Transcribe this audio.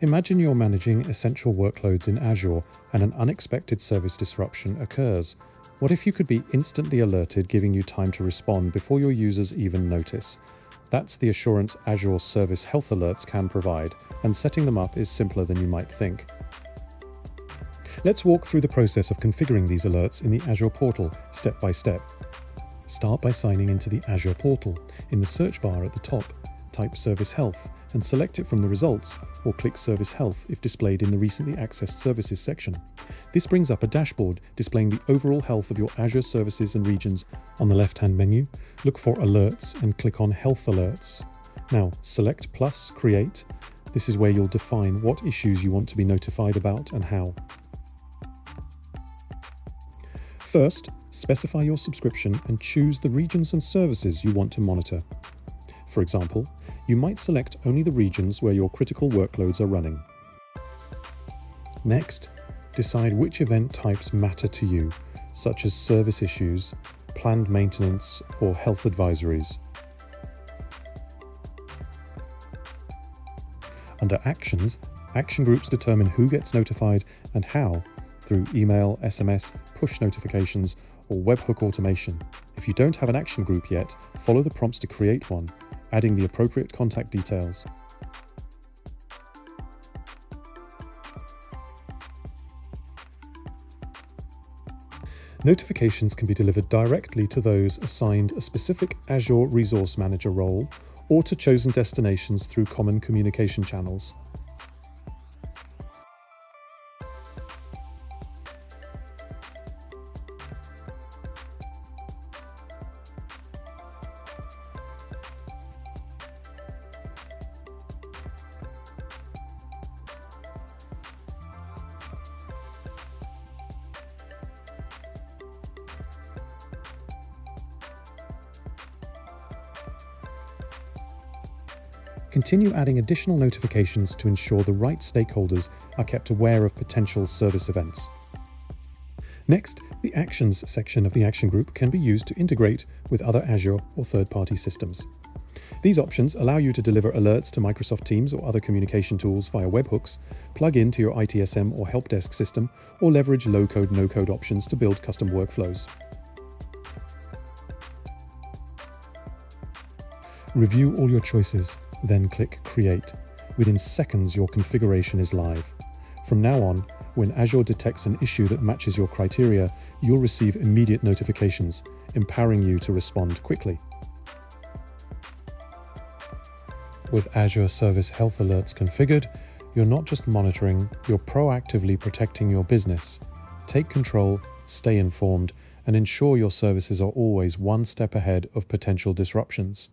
Imagine you're managing essential workloads in Azure and an unexpected service disruption occurs. What if you could be instantly alerted, giving you time to respond before your users even notice? That's the assurance Azure Service Health Alerts can provide, and setting them up is simpler than you might think. Let's walk through the process of configuring these alerts in the Azure portal, step by step. Start by signing into the Azure portal. In the search bar at the top, type Service Health and select it from the results, or click Service Health if displayed in the Recently Accessed Services section. This brings up a dashboard displaying the overall health of your Azure services and regions. On the left-hand menu, look for Alerts and click on Health Alerts. Now, select Plus Create. This is where you'll define what issues you want to be notified about and how. First, specify your subscription and choose the regions and services you want to monitor. For example, you might select only the regions where your critical workloads are running. Next, decide which event types matter to you, such as service issues, planned maintenance, or health advisories. Under Actions, action groups determine who gets notified and how, through email, SMS, push notifications, or webhook automation. If you don't have an action group yet, follow the prompts to create one, adding the appropriate contact details. Notifications can be delivered directly to those assigned a specific Azure Resource Manager role or to chosen destinations through common communication channels. Continue adding additional notifications to ensure the right stakeholders are kept aware of potential service events. Next, the Actions section of the Action Group can be used to integrate with other Azure or third-party systems. These options allow you to deliver alerts to Microsoft Teams or other communication tools via webhooks, plug into your ITSM or help desk system, or leverage low-code, no-code options to build custom workflows. Review all your choices, then click Create. Within seconds, your configuration is live. From now on, when Azure detects an issue that matches your criteria, you'll receive immediate notifications, empowering you to respond quickly. With Azure Service Health Alerts configured, you're not just monitoring, you're proactively protecting your business. Take control, stay informed, and ensure your services are always one step ahead of potential disruptions.